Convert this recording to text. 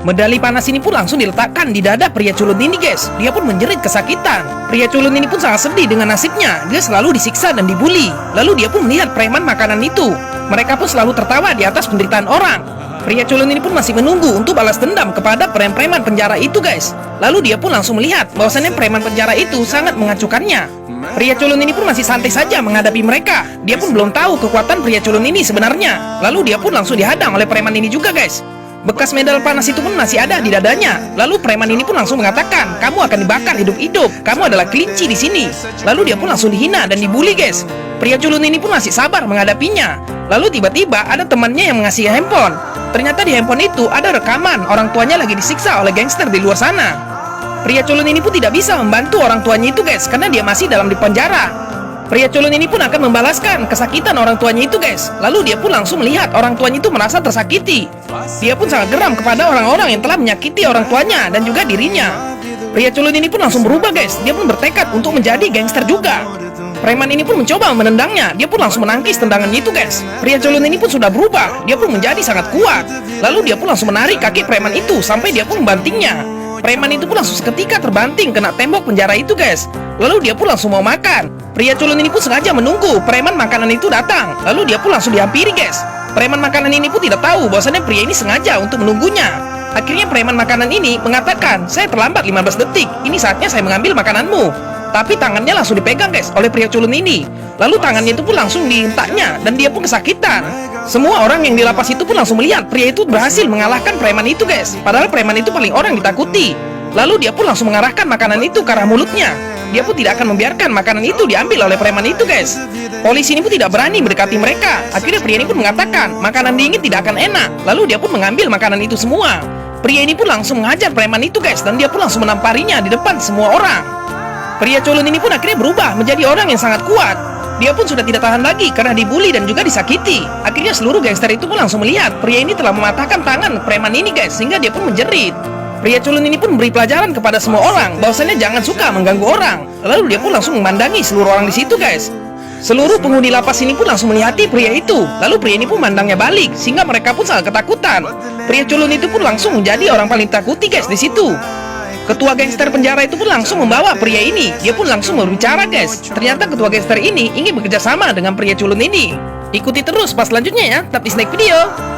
Medali panas ini pun langsung diletakkan di dada pria culun ini guys. Dia pun menjerit kesakitan. Pria culun ini pun sangat sedih dengan nasibnya. Dia selalu disiksa dan dibully. Lalu dia pun melihat preman makanan itu. Mereka pun selalu tertawa di atas penderitaan orang. Pria culun ini pun masih menunggu untuk balas dendam kepada preman penjara itu guys. Lalu dia pun langsung melihat bahwasannya preman penjara itu sangat mengacukannya. Pria culun ini pun masih santai saja menghadapi mereka. Dia pun belum tahu kekuatan pria culun ini sebenarnya. Lalu dia pun langsung dihadang oleh preman ini juga guys. Bekas medal panas itu pun masih ada di dadanya. Lalu preman ini pun langsung mengatakan, kamu akan dibakar hidup-hidup. Kamu adalah kelinci di sini. Lalu dia pun langsung dihina dan dibully guys. Pria culun ini pun masih sabar menghadapinya. Lalu tiba-tiba ada temannya yang mengasihi handphone. Ternyata di handphone itu ada rekaman orang tuanya lagi disiksa oleh gangster di luar sana. Pria culun ini pun tidak bisa membantu orang tuanya itu guys, karena dia masih dalam di penjara. Pria culun ini pun akan membalaskan kesakitan orang tuanya itu guys. Lalu dia pun langsung melihat orang tuanya itu merasa tersakiti. Dia pun sangat geram kepada orang-orang yang telah menyakiti orang tuanya dan juga dirinya. Pria culun ini pun langsung berubah guys. Dia pun bertekad untuk menjadi gangster juga. Preman ini pun mencoba menendangnya. Dia pun langsung menangkis tendangannya itu guys. Pria culun ini pun sudah berubah. Dia pun menjadi sangat kuat. Lalu dia pun langsung menarik kaki preman itu sampai dia pun membantingnya. Preman itu pun langsung seketika terbanting kena tembok penjara itu guys. Lalu dia pun langsung mau makan. Pria culun ini pun sengaja menunggu preman makanan itu datang. Lalu dia pun langsung dihampiri guys. Preman makanan ini pun tidak tahu bahwasannya pria ini sengaja untuk menunggunya. Akhirnya preman makanan ini mengatakan, saya terlambat 15 detik. Ini saatnya saya mengambil makananmu. Tapi tangannya langsung dipegang guys oleh pria culun ini. Lalu tangannya itu pun langsung dihentaknya dan dia pun kesakitan. Semua orang yang di lapas itu pun langsung melihat pria itu berhasil mengalahkan preman itu guys. Padahal preman itu paling orang ditakuti. Lalu dia pun langsung mengarahkan makanan itu ke arah mulutnya. Dia pun tidak akan membiarkan makanan itu diambil oleh preman itu guys. Polisi ini pun tidak berani mendekati mereka. Akhirnya pria ini pun mengatakan makanan dingin tidak akan enak. Lalu dia pun mengambil makanan itu semua. Pria ini pun langsung mengajar preman itu guys. Dan dia pun langsung menamparinya di depan semua orang. Pria culun ini pun akhirnya berubah menjadi orang yang sangat kuat. Dia pun sudah tidak tahan lagi karena dibully dan juga disakiti. Akhirnya seluruh gangster itu pun langsung melihat pria ini telah mematahkan tangan preman ini guys. Sehingga dia pun menjerit. Pria culun ini pun memberi pelajaran kepada semua orang bahwasannya jangan suka mengganggu orang. Lalu dia pun langsung memandangi seluruh orang di situ guys. Seluruh penghuni lapas ini pun langsung melihati pria itu. Lalu pria ini pun memandangnya balik sehingga mereka pun sangat ketakutan. Pria culun itu pun langsung menjadi orang paling takuti guys di situ. Ketua gangster penjara itu pun langsung membawa pria ini. Dia pun langsung berbicara guys. Ternyata ketua gangster ini ingin bekerja sama dengan pria culun ini. Ikuti terus pas selanjutnya ya. Tetap di Snack Video.